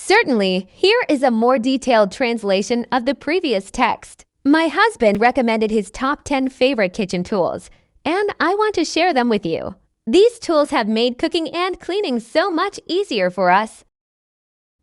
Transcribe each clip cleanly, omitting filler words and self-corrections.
Certainly, here is a more detailed translation of the previous text. My husband recommended his top 10 favorite kitchen tools, and I want to share them with you. These tools have made cooking and cleaning so much easier for us.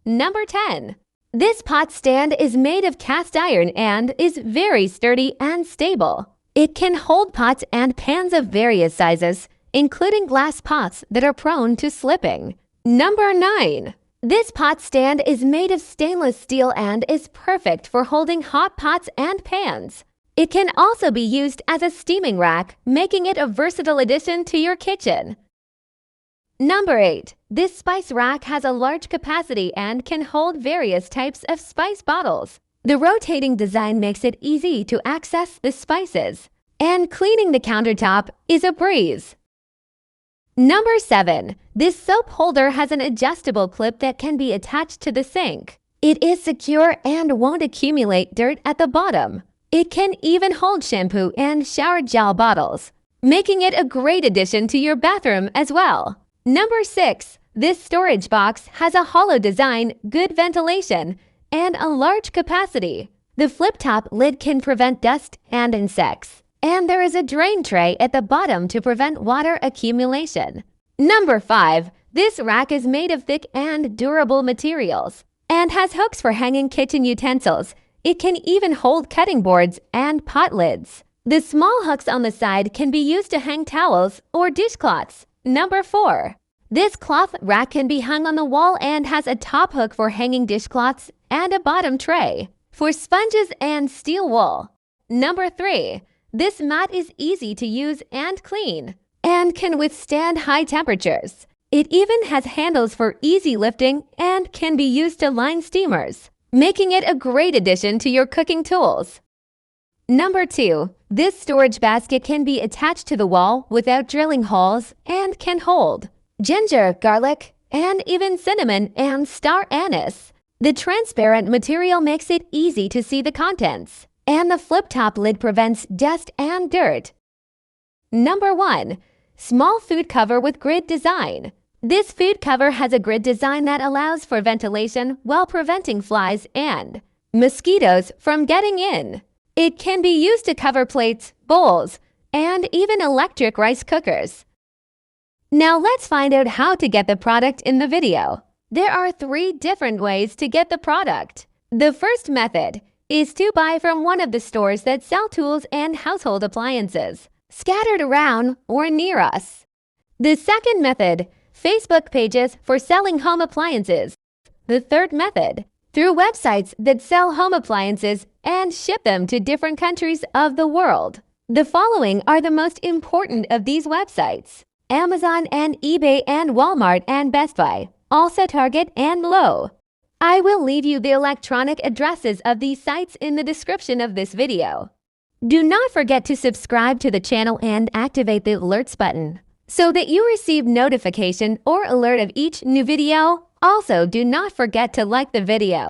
Number 10. This pot stand is made of cast iron and is very sturdy and stable. It can hold pots and pans of various sizes, including glass pots that are prone to slipping. Number 9. This pot stand is made of stainless steel and is perfect for holding hot pots and pans. It can also be used as a steaming rack, making it a versatile addition to your kitchen. Number 8. This spice rack has a large capacity and can hold various types of spice bottles. The rotating design makes it easy to access the spices, and cleaning the countertop is a breeze. Number 7. This soap holder has an adjustable clip that can be attached to the sink. It is secure and won't accumulate dirt at the bottom. It can even hold shampoo and shower gel bottles, making it a great addition to your bathroom as well. Number 6. This storage box has a hollow design, good ventilation, and a large capacity. The flip-top lid can prevent dust and insects, and there is a drain tray at the bottom to prevent water accumulation. Number 5. This rack is made of thick and durable materials and has hooks for hanging kitchen utensils. It can even hold cutting boards and pot lids. The small hooks on the side can be used to hang towels or dishcloths. Number 4. This cloth rack can be hung on the wall and has a top hook for hanging dishcloths and a bottom tray for sponges and steel wool. Number 3. This mat is easy to use and clean and can withstand high temperatures. It even has handles for easy lifting and can be used to line steamers, making it a great addition to your cooking tools. Number 2. This storage basket can be attached to the wall without drilling holes and can hold ginger, garlic, and even cinnamon and star anise. The transparent material makes it easy to see the contents, and the flip-top lid prevents dust and dirt. Number 1. Small food cover with grid design. This food cover has a grid design that allows for ventilation while preventing flies and mosquitoes from getting in. It can be used to cover plates, bowls, and even electric rice cookers. Now let's find out how to get the product in the video. There are 3 different ways to get the product. The first method is to buy from one of the stores that sell tools and household appliances, scattered around or near us. The second method, Facebook pages for selling home appliances. The third method, through websites that sell home appliances and ship them to different countries of the world. The following are the most important of these websites: Amazon and eBay and Walmart and Bestbuy, also Target and Lowe's. I will leave you the electronic addresses of these sites in the description of this video. Do not forget to subscribe to the channel and activate the alerts button so that you receive notification or alert of each new video. Also, do not forget to like the video.